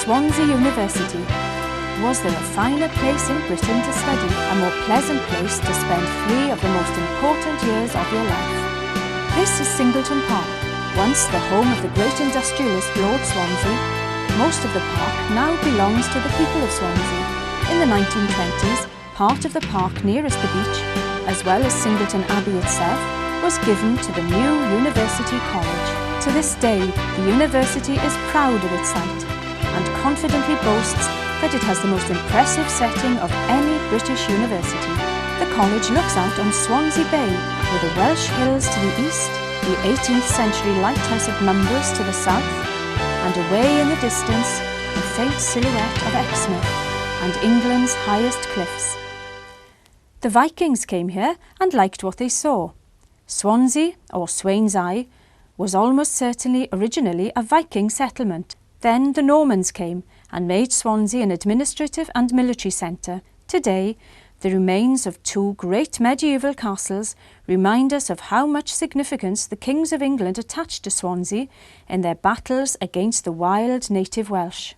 Swansea University. Was there a finer place in Britain to study, a more pleasant place to spend 3 of the most important years of your life? This is Singleton Park, once the home of the great industrialist Lord Swansea. Most of the park now belongs to the people of Swansea. In the 1920s, part of the park nearest the beach, as well as Singleton Abbey itself, was given to the new University College. To this day, the university is proud of its site and confidently boasts that it has the most impressive setting of any British university. The college looks out on Swansea Bay, with the Welsh hills to the east, the 18th century lighthouse of Mumbles to the south, and away in the distance, the faint silhouette of Exmouth and England's highest cliffs. The Vikings came here and liked what they saw. Swansea, or Swansea, was almost certainly originally a Viking settlement. Then the Normans came and made Swansea an administrative and military centre. Today, the remains of 2 great medieval castles remind us of how much significance the kings of England attached to Swansea in their battles against the wild native Welsh.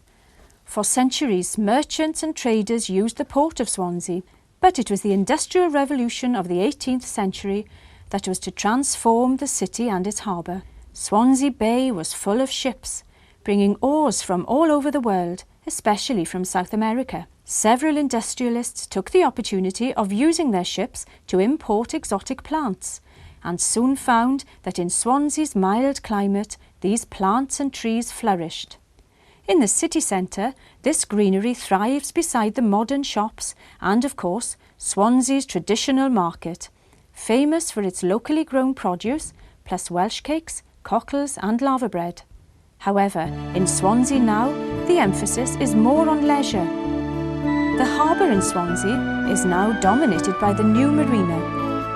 For centuries, merchants and traders used the port of Swansea, but it was the Industrial Revolution of the 18th century that was to transform the city and its harbour. Swansea Bay was full of ships, bringing ores from all over the world, especially from South America. Several industrialists took the opportunity of using their ships to import exotic plants, and soon found that in Swansea's mild climate, these plants and trees flourished. In the city centre, this greenery thrives beside the modern shops and, of course, Swansea's traditional market, famous for its locally grown produce, plus Welsh cakes, cockles and laverbread. However, in Swansea now, the emphasis is more on leisure. The harbour in Swansea is now dominated by the new marina.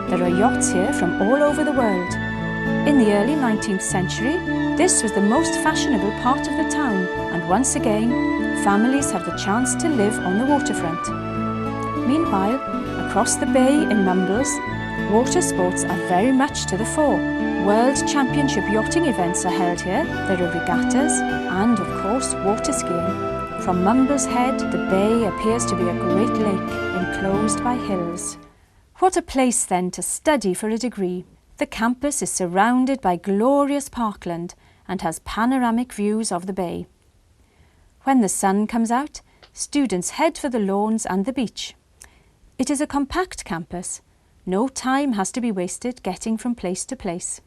There are yachts here from all over the world. In the early 19th century, this was the most fashionable part of the town, and once again, families have the chance to live on the waterfront. Meanwhile, across the bay in Mumbles, water sports are very much to the fore. World Championship yachting events are held here, there are regattas and, of course, water skiing. From Mumbles Head, the bay appears to be a great lake enclosed by hills. What a place then to study for a degree. The campus is surrounded by glorious parkland and has panoramic views of the bay. When the sun comes out, students head for the lawns and the beach. It is a compact campus. No time has to be wasted getting from place to place.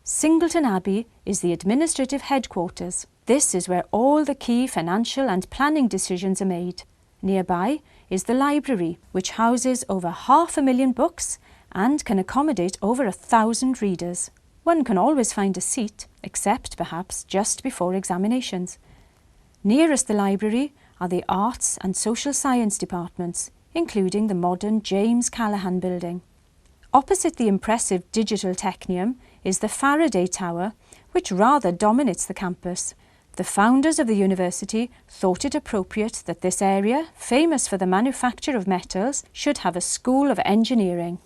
Singleton Abbey is the administrative headquarters. This is where all the key financial and planning decisions are made. Nearby is the library, which houses over 500,000 books and can accommodate over 1,000 readers. One can always find a seat, except perhaps just before examinations. Nearest the library are the Arts and Social Science departments, including the modern James Callaghan building. Opposite the impressive Digital Technium is the Faraday Tower, which rather dominates the campus. The founders of the university thought it appropriate that this area, famous for the manufacture of metals, should have a school of engineering.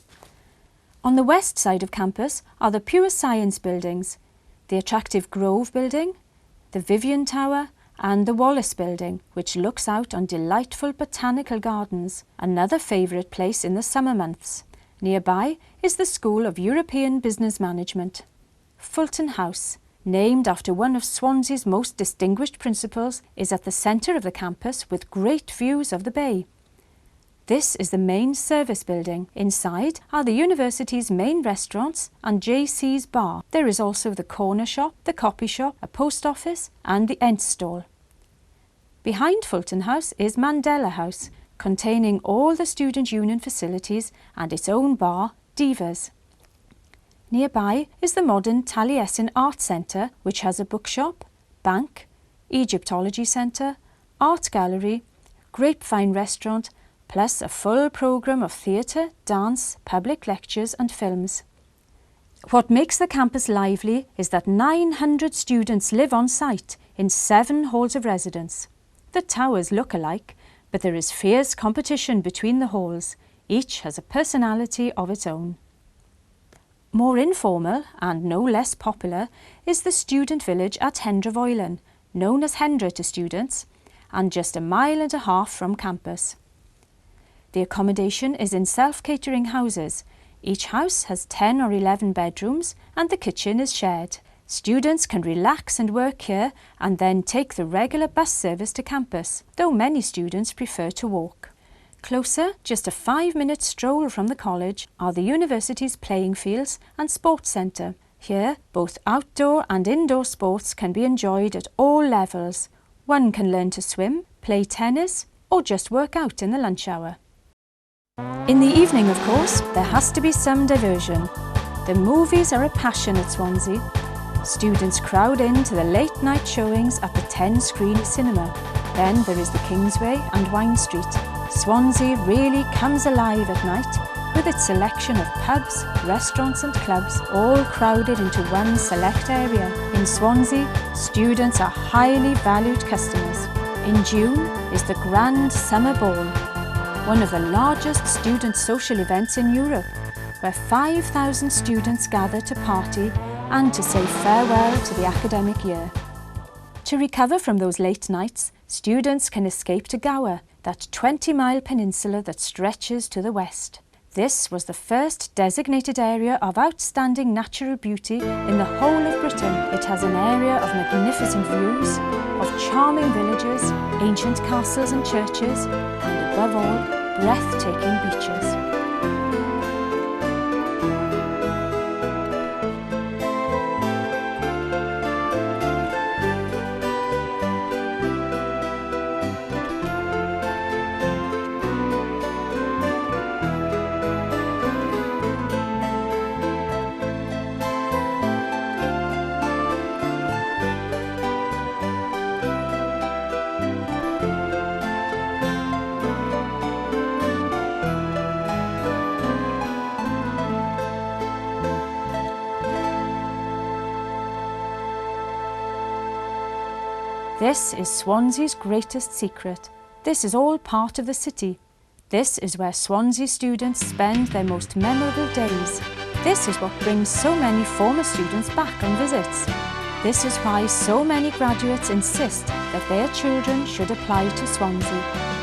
On the west side of campus are the pure science buildings, the attractive Grove building, the Vivian Tower and the Wallace building, which looks out on delightful botanical gardens, another favourite place in the summer months. Nearby is the School of European Business Management. Fulton House, named after one of Swansea's most distinguished principals, is at the centre of the campus with great views of the bay. This is the main service building. Inside are the university's main restaurants and JC's bar. There is also the corner shop, the copy shop, a post office and the Ent stall. Behind Fulton House is Mandela House, containing all the student union facilities and its own bar, Divas. Nearby is the modern Taliesin Art Centre, which has a bookshop, bank, Egyptology Centre, art gallery, grapevine restaurant, plus a full programme of theatre, dance, public lectures and films. What makes the campus lively is that 900 students live on site in 7 halls of residence. The towers look alike, but there is fierce competition between the halls. Each has a personality of its own. More informal and no less popular is the student village at Hendra Voilen, known as Hendra to students, and just 1.5 miles from campus. The accommodation is in self-catering houses. Each house has 10 or 11 bedrooms and the kitchen is shared. Students can relax and work here and then take the regular bus service to campus, though many students prefer to walk. Closer, just a 5-minute stroll from the college, are the university's playing fields and sports centre. Here, both outdoor and indoor sports can be enjoyed at all levels. One can learn to swim, play tennis, or just work out in the lunch hour. In the evening, of course, there has to be some diversion. The movies are a passion at Swansea. Students crowd in to the late-night showings at the 10-screen cinema. Then there is the Kingsway and Wine Street. Swansea really comes alive at night with its selection of pubs, restaurants and clubs all crowded into one select area. In Swansea, students are highly valued customers. In June is the Grand Summer Ball, one of the largest student social events in Europe, where 5,000 students gather to party and to say farewell to the academic year. To recover from those late nights, students can escape to Gower, that 20-mile peninsula that stretches to the west. This was the first designated area of outstanding natural beauty in the whole of Britain. It has an area of magnificent views, of charming villages, ancient castles and churches, and above all, breathtaking beaches. This is Swansea's greatest secret. This is all part of the city. This is where Swansea students spend their most memorable days. This is what brings so many former students back on visits. This is why so many graduates insist that their children should apply to Swansea.